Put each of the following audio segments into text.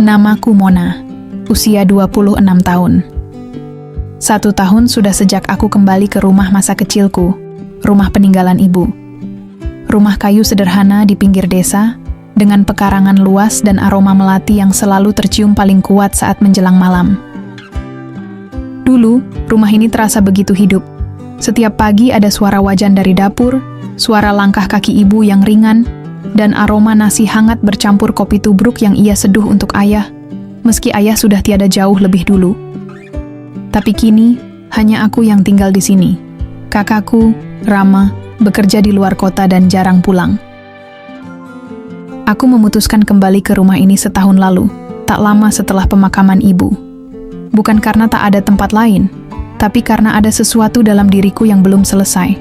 Namaku Mona, usia 26 tahun. 1 tahun sudah sejak aku kembali ke rumah masa kecilku, rumah peninggalan ibu. Rumah kayu sederhana di pinggir desa, dengan pekarangan luas dan aroma melati yang selalu tercium paling kuat saat menjelang malam. Dulu, rumah ini terasa begitu hidup. Setiap pagi ada suara wajan dari dapur, suara langkah kaki ibu yang ringan, dan aroma nasi hangat bercampur kopi tubruk yang ia seduh untuk ayah, meski ayah sudah tiada jauh lebih dulu. Tapi kini, hanya aku yang tinggal di sini. Kakakku, Rama, bekerja di luar kota dan jarang pulang. Aku memutuskan kembali ke rumah ini setahun lalu, tak lama setelah pemakaman ibu. Bukan karena tak ada tempat lain, tapi karena ada sesuatu dalam diriku yang belum selesai.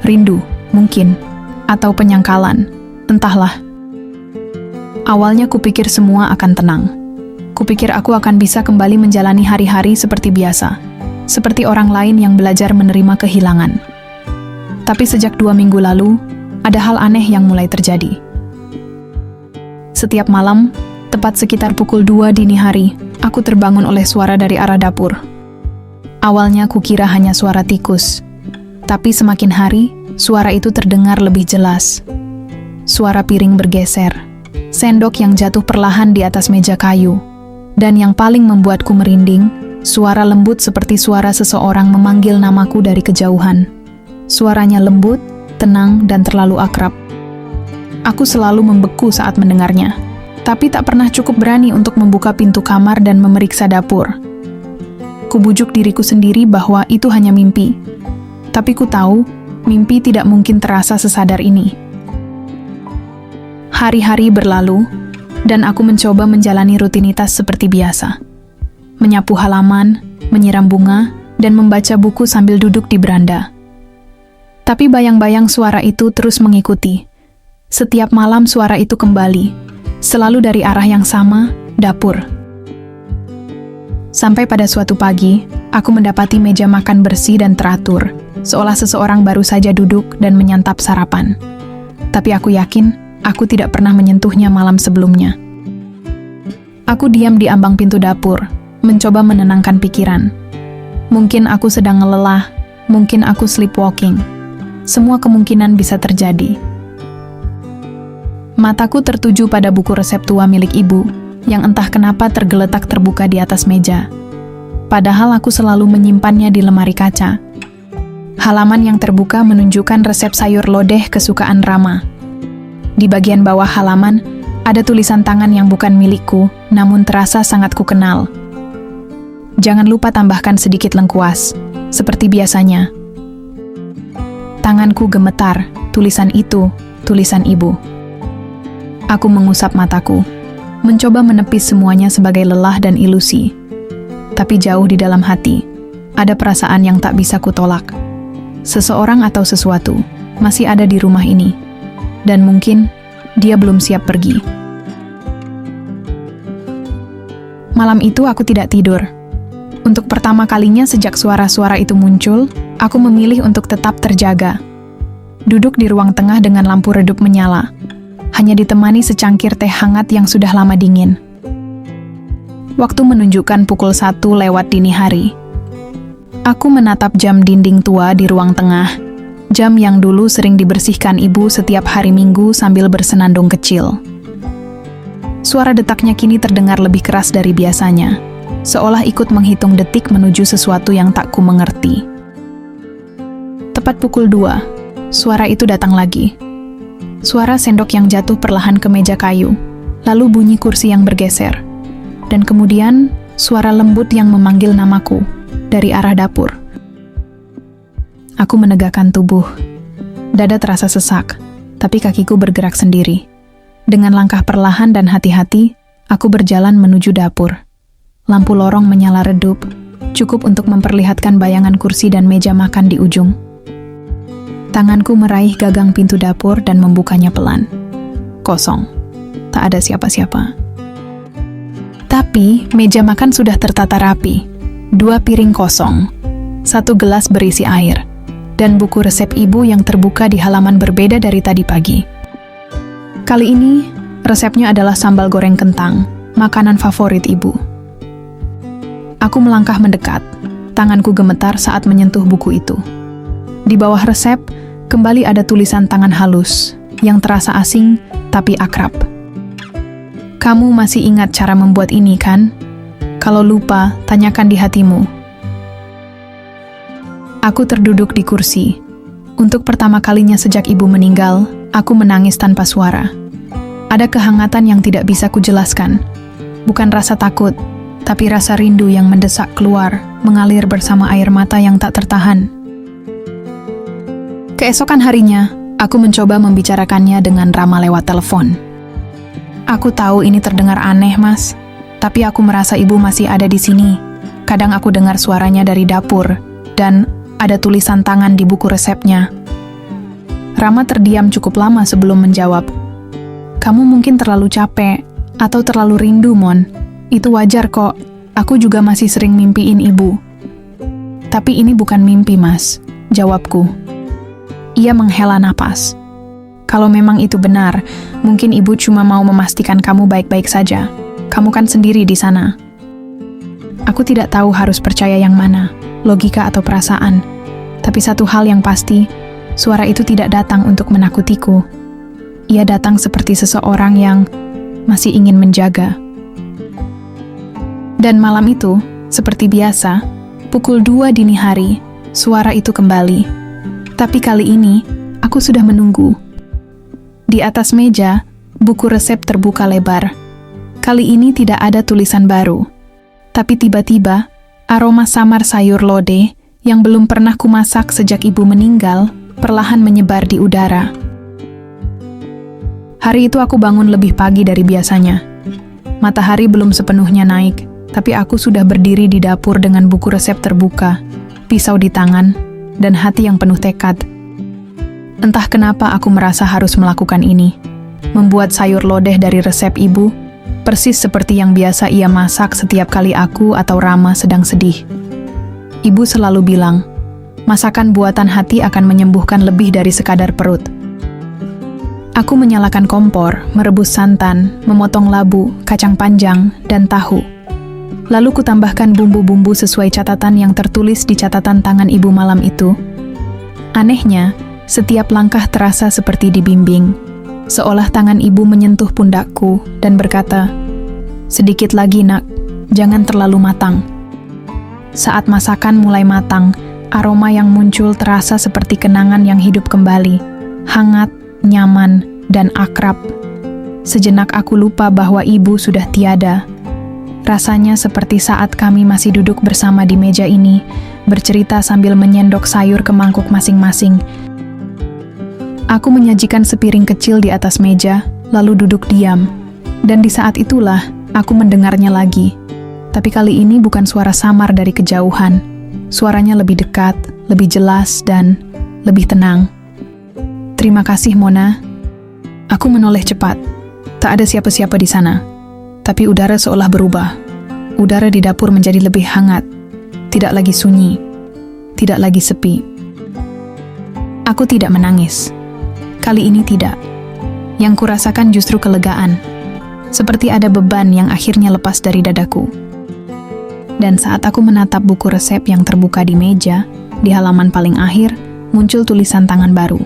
Rindu, mungkin, atau penyangkalan. Entahlah. Awalnya kupikir semua akan tenang. Kupikir aku akan bisa kembali menjalani hari-hari seperti biasa. Seperti orang lain yang belajar menerima kehilangan. Tapi sejak 2 minggu lalu, ada hal aneh yang mulai terjadi. Setiap malam, tepat sekitar pukul 2 dini hari, aku terbangun oleh suara dari arah dapur. Awalnya kukira hanya suara tikus. Tapi semakin hari, suara itu terdengar lebih jelas. Suara piring bergeser, sendok yang jatuh perlahan di atas meja kayu, dan yang paling membuatku merinding, suara lembut seperti suara seseorang memanggil namaku dari kejauhan. Suaranya lembut, tenang, dan terlalu akrab. Aku selalu membeku saat mendengarnya, tapi tak pernah cukup berani untuk membuka pintu kamar dan memeriksa dapur. Kubujuk diriku sendiri bahwa itu hanya mimpi, tapi ku tahu mimpi tidak mungkin terasa sesadar ini. Hari-hari berlalu, dan aku mencoba menjalani rutinitas seperti biasa. Menyapu halaman, menyiram bunga, dan membaca buku sambil duduk di beranda. Tapi bayang-bayang suara itu terus mengikuti. Setiap malam suara itu kembali, selalu dari arah yang sama, dapur. Sampai pada suatu pagi, aku mendapati meja makan bersih dan teratur, seolah seseorang baru saja duduk dan menyantap sarapan. Tapi aku yakin, aku tidak pernah menyentuhnya malam sebelumnya. Aku diam di ambang pintu dapur, mencoba menenangkan pikiran. Mungkin aku sedang lelah, mungkin aku sleepwalking. Semua kemungkinan bisa terjadi. Mataku tertuju pada buku resep tua milik ibu, yang entah kenapa tergeletak terbuka di atas meja. Padahal aku selalu menyimpannya di lemari kaca. Halaman yang terbuka menunjukkan resep sayur lodeh kesukaan Rama. Di bagian bawah halaman, ada tulisan tangan yang bukan milikku, namun terasa sangat kukenal. Jangan lupa tambahkan sedikit lengkuas, seperti biasanya. Tanganku gemetar, tulisan itu, tulisan ibu. Aku mengusap mataku, mencoba menepis semuanya sebagai lelah dan ilusi. Tapi jauh di dalam hati, ada perasaan yang tak bisa kutolak. Seseorang atau sesuatu masih ada di rumah ini. Dan mungkin dia belum siap pergi. Malam itu aku tidak tidur. Untuk pertama kalinya sejak suara-suara itu muncul, aku memilih untuk tetap terjaga. Duduk di ruang tengah dengan lampu redup menyala, hanya ditemani secangkir teh hangat yang sudah lama dingin. Waktu menunjukkan pukul 1 lewat dini hari. Aku menatap jam dinding tua di ruang tengah, jam yang dulu sering dibersihkan ibu setiap hari Minggu sambil bersenandung kecil. Suara detaknya kini terdengar lebih keras dari biasanya, seolah ikut menghitung detik menuju sesuatu yang tak ku mengerti. Tepat pukul 2, suara itu datang lagi. Suara sendok yang jatuh perlahan ke meja kayu, lalu bunyi kursi yang bergeser. Dan kemudian, suara lembut yang memanggil namaku dari arah dapur. Aku menegakkan tubuh. Dada terasa sesak, tapi kakiku bergerak sendiri. Dengan langkah perlahan dan hati-hati, aku berjalan menuju dapur. Lampu lorong menyala redup, cukup untuk memperlihatkan bayangan kursi dan meja makan di ujung. Tanganku meraih gagang pintu dapur dan membukanya pelan. Kosong. Tak ada siapa-siapa. Tapi, meja makan sudah tertata rapi. 2 piring kosong. 1 gelas berisi air. Dan buku resep ibu yang terbuka di halaman berbeda dari tadi pagi. Kali ini, resepnya adalah sambal goreng kentang, makanan favorit ibu. Aku melangkah mendekat, tanganku gemetar saat menyentuh buku itu. Di bawah resep, kembali ada tulisan tangan halus, yang terasa asing tapi akrab. Kamu masih ingat cara membuat ini, kan? Kalau lupa, tanyakan di hatimu. Aku terduduk di kursi. Untuk pertama kalinya sejak ibu meninggal, aku menangis tanpa suara. Ada kehangatan yang tidak bisa kujelaskan. Bukan rasa takut, tapi rasa rindu yang mendesak keluar, mengalir bersama air mata yang tak tertahan. Keesokan harinya, aku mencoba membicarakannya dengan Rama lewat telepon. Aku tahu ini terdengar aneh, Mas. Tapi aku merasa ibu masih ada di sini. Kadang aku dengar suaranya dari dapur, dan ada tulisan tangan di buku resepnya. Rama terdiam cukup lama sebelum menjawab. Kamu mungkin terlalu capek, atau terlalu rindu, Mon. Itu wajar kok, aku juga masih sering mimpiin ibu. Tapi ini bukan mimpi, Mas, jawabku. Ia menghela napas. Kalau memang itu benar, mungkin ibu cuma mau memastikan kamu baik-baik saja. Kamu kan sendiri di sana. Aku tidak tahu harus percaya yang mana, logika atau perasaan. Tapi satu hal yang pasti, suara itu tidak datang untuk menakutiku. Ia datang seperti seseorang yang masih ingin menjaga. Dan malam itu, seperti biasa, pukul 2 dini hari, suara itu kembali. Tapi kali ini, aku sudah menunggu. Di atas meja, buku resep terbuka lebar. Kali ini tidak ada tulisan baru. Tapi tiba-tiba, aroma samar sayur lodeh yang belum pernah kumasak sejak ibu meninggal, perlahan menyebar di udara. Hari itu aku bangun lebih pagi dari biasanya. Matahari belum sepenuhnya naik, tapi aku sudah berdiri di dapur dengan buku resep terbuka, pisau di tangan, dan hati yang penuh tekad. Entah kenapa aku merasa harus melakukan ini. Membuat sayur lodeh dari resep ibu, persis seperti yang biasa ia masak setiap kali aku atau Rama sedang sedih. Ibu selalu bilang, masakan buatan hati akan menyembuhkan lebih dari sekadar perut. Aku menyalakan kompor, merebus santan, memotong labu, kacang panjang, dan tahu. Lalu kutambahkan bumbu-bumbu sesuai catatan yang tertulis di catatan tangan ibu malam itu. Anehnya, setiap langkah terasa seperti dibimbing, seolah tangan ibu menyentuh pundakku dan berkata, "Sedikit lagi, Nak, jangan terlalu matang." Saat masakan mulai matang, aroma yang muncul terasa seperti kenangan yang hidup kembali, hangat, nyaman, dan akrab. Sejenak aku lupa bahwa ibu sudah tiada. Rasanya seperti saat kami masih duduk bersama di meja ini, bercerita sambil menyendok sayur ke mangkuk masing-masing. Aku menyajikan sepiring kecil di atas meja, lalu duduk diam. Dan di saat itulah, aku mendengarnya lagi. Tapi kali ini bukan suara samar dari kejauhan. Suaranya lebih dekat, lebih jelas, dan lebih tenang. "Terima kasih, Mona." Aku menoleh cepat. Tak ada siapa-siapa di sana. Tapi udara seolah berubah. Udara di dapur menjadi lebih hangat. Tidak lagi sunyi. Tidak lagi sepi. Aku tidak menangis. Kali ini tidak. Yang kurasakan justru kelegaan. Seperti ada beban yang akhirnya lepas dari dadaku. Dan saat aku menatap buku resep yang terbuka di meja, di halaman paling akhir, muncul tulisan tangan baru.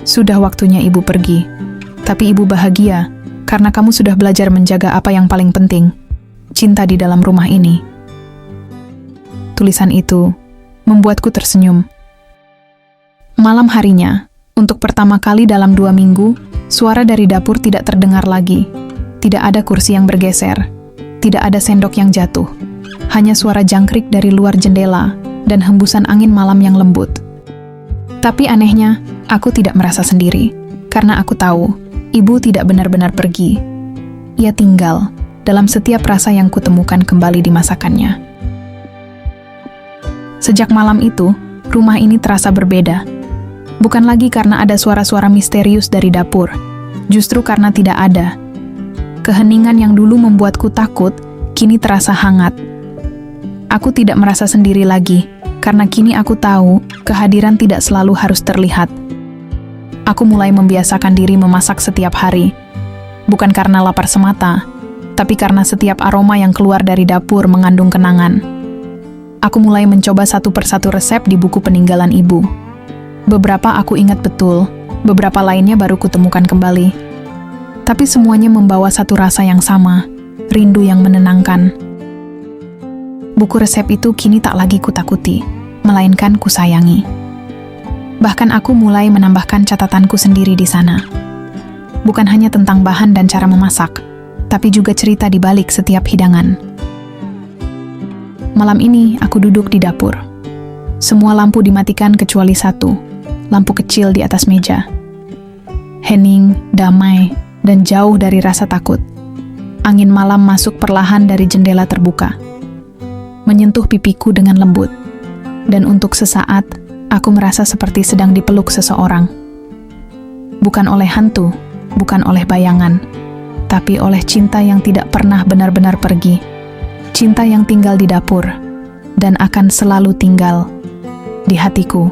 "Sudah waktunya ibu pergi. Tapi ibu bahagia, karena kamu sudah belajar menjaga apa yang paling penting. Cinta di dalam rumah ini." Tulisan itu membuatku tersenyum. Malam harinya, untuk pertama kali dalam 2 minggu, suara dari dapur tidak terdengar lagi. Tidak ada kursi yang bergeser. Tidak ada sendok yang jatuh. Hanya suara jangkrik dari luar jendela dan hembusan angin malam yang lembut. Tapi anehnya, aku tidak merasa sendiri. Karena aku tahu, ibu tidak benar-benar pergi. Ia tinggal dalam setiap rasa yang kutemukan kembali di masakannya. Sejak malam itu, rumah ini terasa berbeda. Bukan lagi karena ada suara-suara misterius dari dapur, justru karena tidak ada. Keheningan yang dulu membuatku takut, kini terasa hangat. Aku tidak merasa sendiri lagi, karena kini aku tahu kehadiran tidak selalu harus terlihat. Aku mulai membiasakan diri memasak setiap hari. Bukan karena lapar semata, tapi karena setiap aroma yang keluar dari dapur mengandung kenangan. Aku mulai mencoba satu persatu resep di buku peninggalan ibu. Beberapa aku ingat betul, beberapa lainnya baru kutemukan kembali. Tapi semuanya membawa satu rasa yang sama, rindu yang menenangkan. Buku resep itu kini tak lagi kutakuti, melainkan kusayangi. Bahkan aku mulai menambahkan catatanku sendiri di sana. Bukan hanya tentang bahan dan cara memasak, tapi juga cerita di balik setiap hidangan. Malam ini aku duduk di dapur. Semua lampu dimatikan kecuali satu, lampu kecil di atas meja. Hening, damai, dan jauh dari rasa takut. Angin malam masuk perlahan dari jendela terbuka, menyentuh pipiku dengan lembut. Dan untuk sesaat, aku merasa seperti sedang dipeluk seseorang. Bukan oleh hantu, bukan oleh bayangan, tapi oleh cinta yang tidak pernah benar-benar pergi. Cinta yang tinggal di dapur, dan akan selalu tinggal di hatiku.